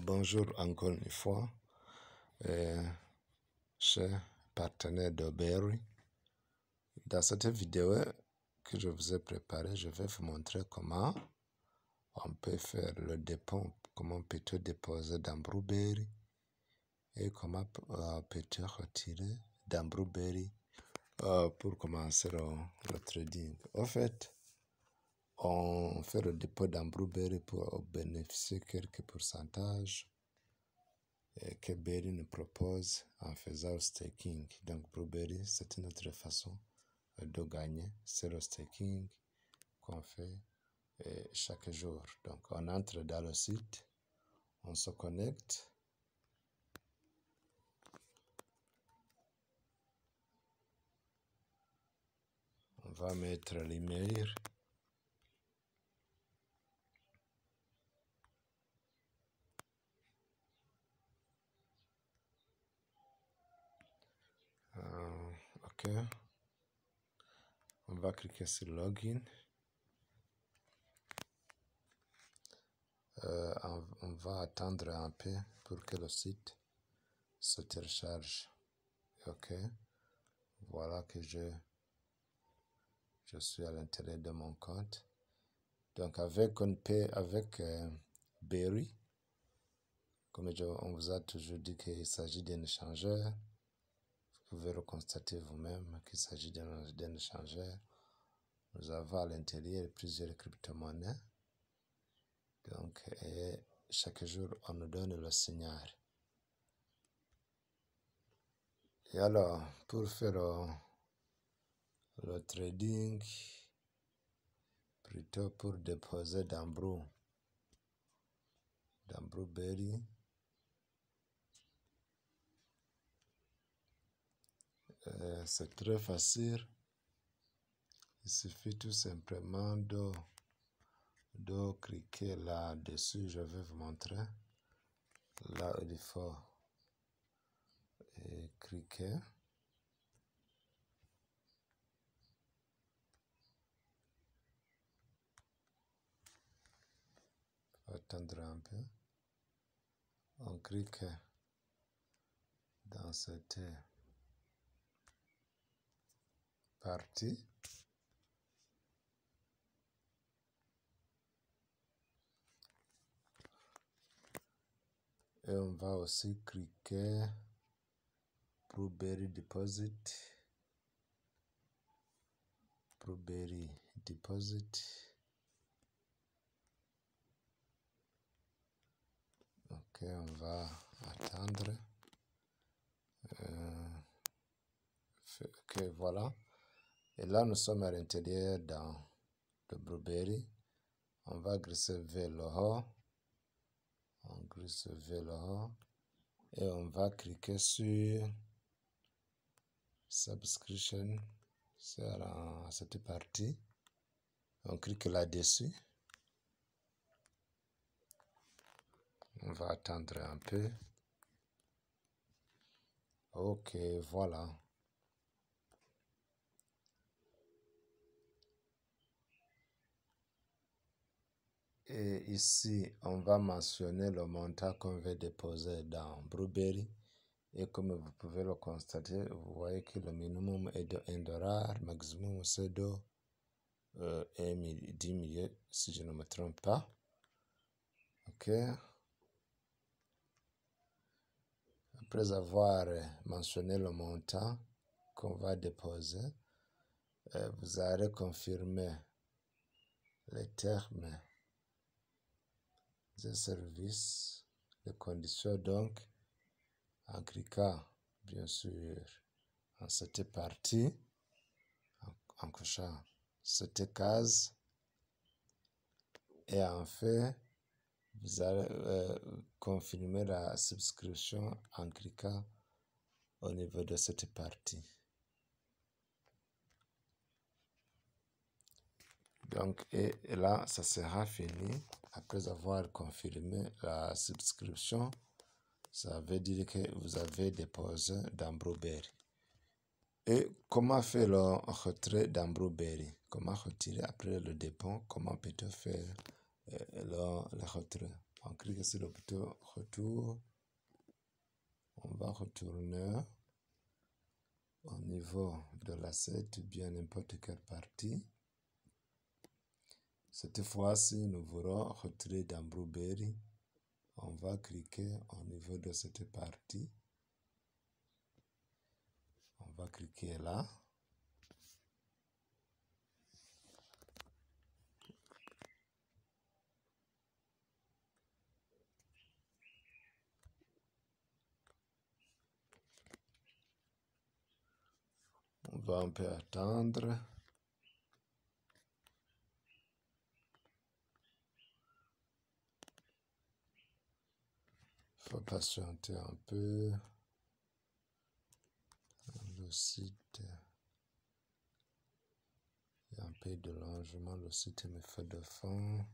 Bonjour encore une fois, chers partenaires d'Oberry. Dans cette vidéo que je vous ai préparée, je vais vous montrer comment on peut faire le dépôt, comment peut-on déposer dans Blueberry et comment peut-on retirer dans Blueberry pour commencer le trading. En fait, on fait le dépôt dans Blueberry pour bénéficier quelques pourcentages que Berry nous propose en faisant le staking. Donc Blueberry, c'est une autre façon de gagner. C'est le staking qu'on fait chaque jour. Donc on entre dans le site, on se connecte. On va mettre l'email. OK. On va cliquer sur Login. On va attendre un peu pour que le site se télécharge. OK. Voilà que je suis à l'intérieur de mon compte. Donc avec Berry, comme on vous a toujours dit qu'il s'agit d'un échangeur, vous pouvez le constater vous-même qu'il s'agit d'un échangeur. Nous avons à l'intérieur plusieurs crypto-monnaies. Donc chaque jour, on nous donne le signal. Et alors, pour faire le trading, plutôt pour déposer dans Blueberry, c'est très facile. Il suffit tout simplement de cliquer là-dessus. Je vais vous montrer. Là, il faut cliquer. Attendre un peu. On clique dans cette partie. Et on va aussi cliquer Blueberry Deposit. Blueberry Deposit. OK, on va attendre. OK, voilà. Et là, nous sommes à l'intérieur dans le Blueberry. On va glisser vers le haut. On glisse vers le haut. Et on va cliquer sur Subscription. C'est à cette partie. On clique là-dessus. On va attendre un peu. OK, voilà. Et ici, on va mentionner le montant qu'on veut déposer dans Blueberry. Et comme vous pouvez le constater, vous voyez que le minimum est de $1, maximum c'est de 10 millions, si je ne me trompe pas. OK. Après avoir mentionné le montant qu'on va déposer, vous allez confirmer les termes des services, les conditions donc, en cliquant bien sûr en cette partie, en cochant cette case, et en fait, vous allez confirmer la souscription en cliquant au niveau de cette partie. Donc, et là, ça sera fini. Après avoir confirmé la souscription, ça veut dire que vous avez déposé dans Blueberry. Et comment faire le retrait dans Blueberry? Comment retirer après le dépôt? Comment peut-on faire le retrait? On clique sur le bouton retour. On va retourner au niveau de l'asset ou bien n'importe quelle partie. Cette fois-ci, nous voulons retirer dans Blueberry. On va cliquer au niveau de cette partie. On va cliquer là. On va un peu attendre. Il faut patienter un peu. Le site, il y a un peu de longement. Le site me fait de fond.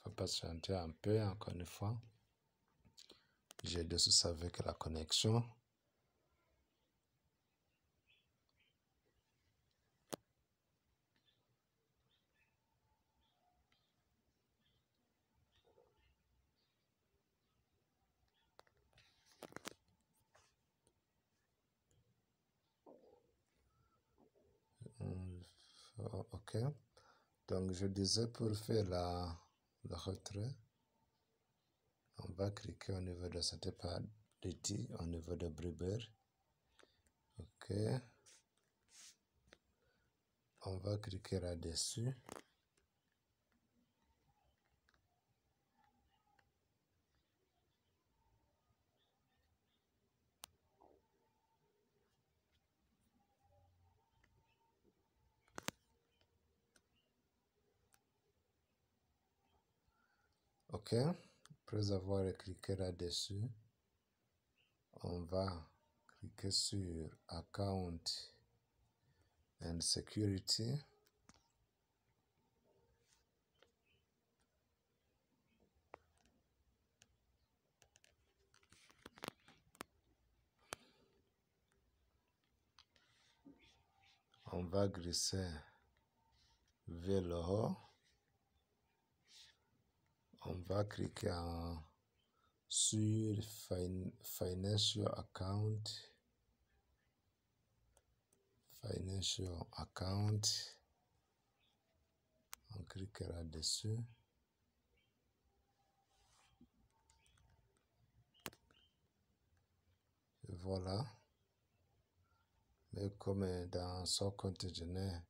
Faut patienter un peu, encore une fois. J'ai des soucis avec la connexion. Ok. Donc, je disais pour faire le retrait, on va cliquer au niveau de cette partie, au niveau de Blueberry. Ok. On va cliquer là-dessus. Ok. Après avoir cliqué là-dessus, on va cliquer sur Account and Security. On va glisser vers le haut. On va cliquer sur Financial Account. Financial Account. On clique là-dessus. Et voilà. Mais comme dans son compte, je n'ai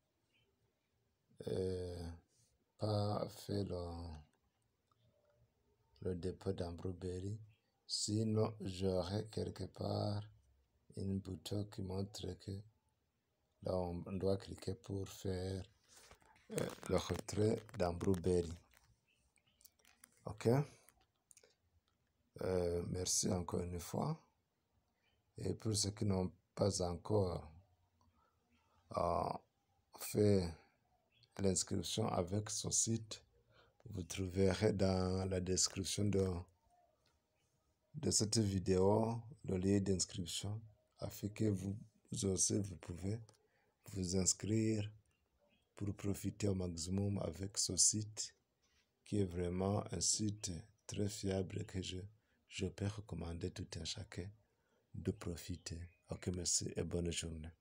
pas fait le dépôt dans Blueberry. Sinon, j'aurais quelque part une bouton qui montre que là, on doit cliquer pour faire le retrait dans Blueberry. Ok. Merci encore une fois. Et pour ceux qui n'ont pas encore fait l'inscription avec ce site, vous trouverez dans la description de cette vidéo le lien d'inscription afin que vous aussi vous pouvez vous inscrire pour profiter au maximum avec ce site qui est vraiment un site très fiable que je peux recommander tout à chacun de profiter. Ok, merci et bonne journée.